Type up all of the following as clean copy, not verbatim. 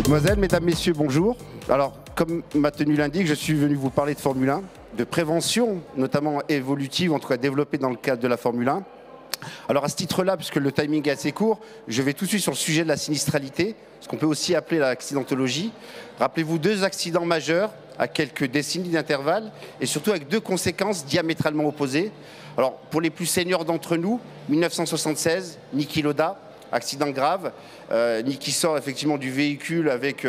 Mesdemoiselles, mesdames, messieurs, bonjour. Alors, comme ma tenue l'indique, je suis venu vous parler de Formule 1, de prévention, notamment évolutive, en tout cas développée dans le cadre de la Formule 1. Alors à ce titre-là, puisque le timing est assez court, je vais tout de suite sur le sujet de la sinistralité, ce qu'on peut aussi appeler l'accidentologie. Rappelez-vous, 2 accidents majeurs à quelques décennies d'intervalle et surtout avec 2 conséquences diamétralement opposées. Alors pour les plus seniors d'entre nous, 1976, Niki Lauda, accident grave. Niki sort effectivement du véhicule avec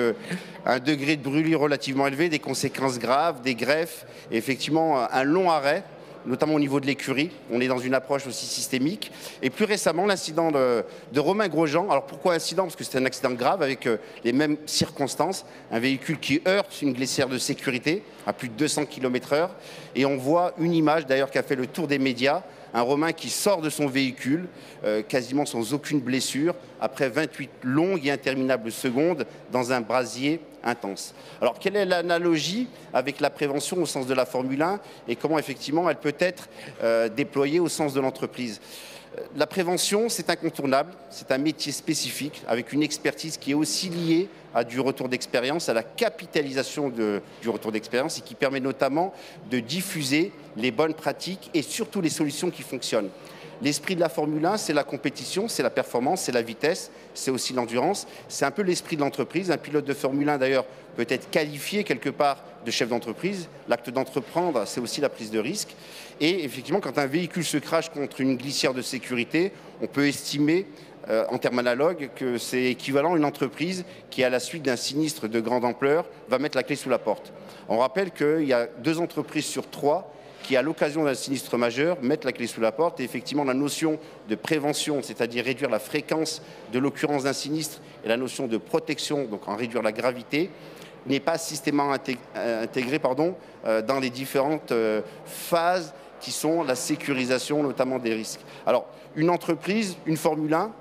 un degré de brûlis relativement élevé, des conséquences graves, des greffes et effectivement un long arrêt, notamment au niveau de l'écurie. On est dans une approche aussi systémique. Et plus récemment, l'incident de Romain Grosjean. Alors pourquoi incident? Parce que c'est un accident grave avec les mêmes circonstances. Un véhicule qui heurte une glissière de sécurité à plus de 200 km/h. Et on voit une image d'ailleurs qui a fait le tour des médias. Un Romain qui sort de son véhicule, quasiment sans aucune blessure, après 28 longues et interminables secondes dans un brasier intense. Alors, quelle est l'analogie avec la prévention au sens de la Formule 1 et comment, effectivement, elle peut être déployée au sens de l'entreprise? La prévention, c'est incontournable, c'est un métier spécifique avec une expertise qui est aussi liée à du retour d'expérience, à la capitalisation du retour d'expérience et qui permet notamment de diffuser les bonnes pratiques et surtout les solutions qui fonctionnent. L'esprit de la Formule 1, c'est la compétition, c'est la performance, c'est la vitesse, c'est aussi l'endurance. C'est un peu l'esprit de l'entreprise. Un pilote de Formule 1, d'ailleurs, peut être qualifié quelque part de chef d'entreprise. L'acte d'entreprendre, c'est aussi la prise de risque. Et effectivement, quand un véhicule se crache contre une glissière de sécurité, on peut estimer, en termes analogues, que c'est équivalent à une entreprise qui, à la suite d'un sinistre de grande ampleur, va mettre la clé sous la porte. On rappelle qu'il y a 2 entreprises sur 3 qui, à l'occasion d'un sinistre majeur, mettent la clé sous la porte. Et effectivement, la notion de prévention, c'est-à-dire réduire la fréquence de l'occurrence d'un sinistre, et la notion de protection, donc en réduire la gravité, n'est pas systématiquement intégrée dans les différentes phases qui sont la sécurisation, notamment des risques. Alors, une entreprise, une Formule 1,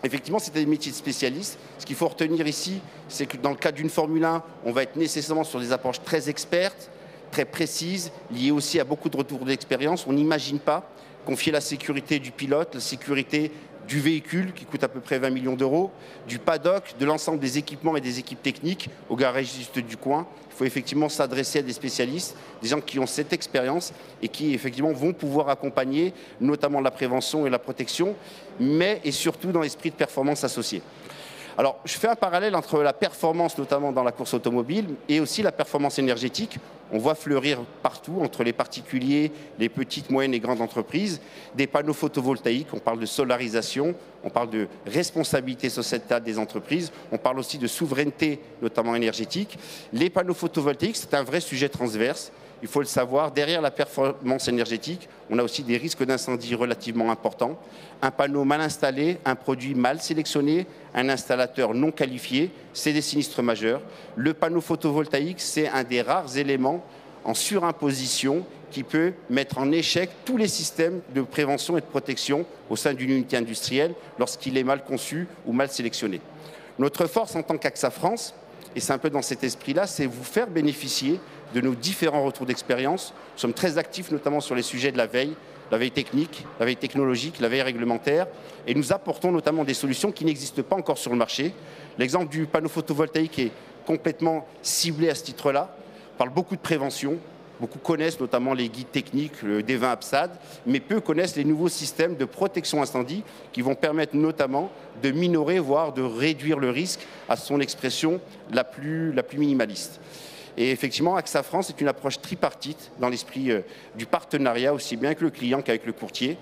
effectivement, c'est des métiers de spécialistes. Ce qu'il faut retenir ici, c'est que dans le cadre d'une Formule 1, on va être nécessairement sur des approches très expertes, très précises, liées aussi à beaucoup de retours d'expérience. On n'imagine pas confier la sécurité du pilote, la sécurité du véhicule qui coûte à peu près 20 millions d'euros, du paddock, de l'ensemble des équipements et des équipes techniques aux garagistes du coin. Il faut effectivement s'adresser à des spécialistes, des gens qui ont cette expérience et qui effectivement vont pouvoir accompagner notamment la prévention et la protection, mais et surtout dans l'esprit de performance associé. Alors, je fais un parallèle entre la performance, notamment dans la course automobile, et aussi la performance énergétique. On voit fleurir partout, entre les particuliers, les petites, moyennes et grandes entreprises, des panneaux photovoltaïques. On parle de solarisation, on parle de responsabilité sociétale des entreprises, on parle aussi de souveraineté, notamment énergétique. Les panneaux photovoltaïques, c'est un vrai sujet transverse. Il faut le savoir, derrière la performance énergétique, on a aussi des risques d'incendie relativement importants. Un panneau mal installé, un produit mal sélectionné, un installateur non qualifié, c'est des sinistres majeurs. Le panneau photovoltaïque, c'est un des rares éléments en surimposition qui peut mettre en échec tous les systèmes de prévention et de protection au sein d'une unité industrielle lorsqu'il est mal conçu ou mal sélectionné. Notre force en tant qu'AXA France, et c'est un peu dans cet esprit-là, c'est vous faire bénéficier de nos différents retours d'expérience. Nous sommes très actifs notamment sur les sujets de la veille technique, la veille technologique, la veille réglementaire, et nous apportons notamment des solutions qui n'existent pas encore sur le marché. L'exemple du panneau photovoltaïque est complètement ciblé à ce titre-là. On parle beaucoup de prévention, beaucoup connaissent notamment les guides techniques, le D20 APSAD, mais peu connaissent les nouveaux systèmes de protection incendie qui vont permettre notamment de minorer, voire de réduire le risque à son expression la plus minimaliste. Et effectivement, AXA France est une approche tripartite dans l'esprit du partenariat, aussi bien avec le client qu'avec le courtier.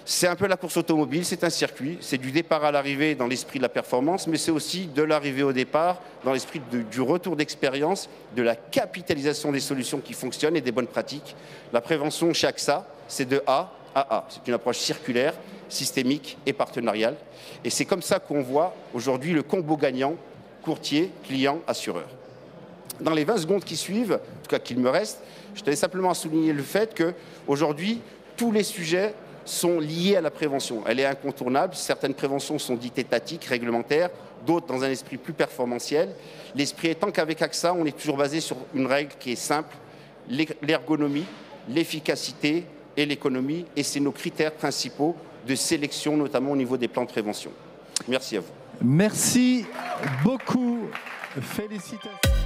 C'est un peu la course automobile, c'est un circuit, c'est du départ à l'arrivée dans l'esprit de la performance, mais c'est aussi de l'arrivée au départ dans l'esprit du retour d'expérience, de la capitalisation des solutions qui fonctionnent et des bonnes pratiques. La prévention chez AXA, c'est de A à A. C'est une approche circulaire, systémique et partenariale. Et c'est comme ça qu'on voit aujourd'hui le combo gagnant, courtier, client, assureur. Dans les 20 secondes qui suivent, en tout cas qu'il me reste, je tenais simplement à souligner le fait qu'aujourd'hui, tous les sujets sont liés à la prévention. Elle est incontournable. Certaines préventions sont dites étatiques, réglementaires, d'autres dans un esprit plus performantiel. L'esprit étant qu'avec AXA, on est toujours basé sur une règle qui est simple, l'ergonomie, l'efficacité et l'économie. Et c'est nos critères principaux de sélection, notamment au niveau des plans de prévention. Merci à vous. Merci beaucoup. Félicitations.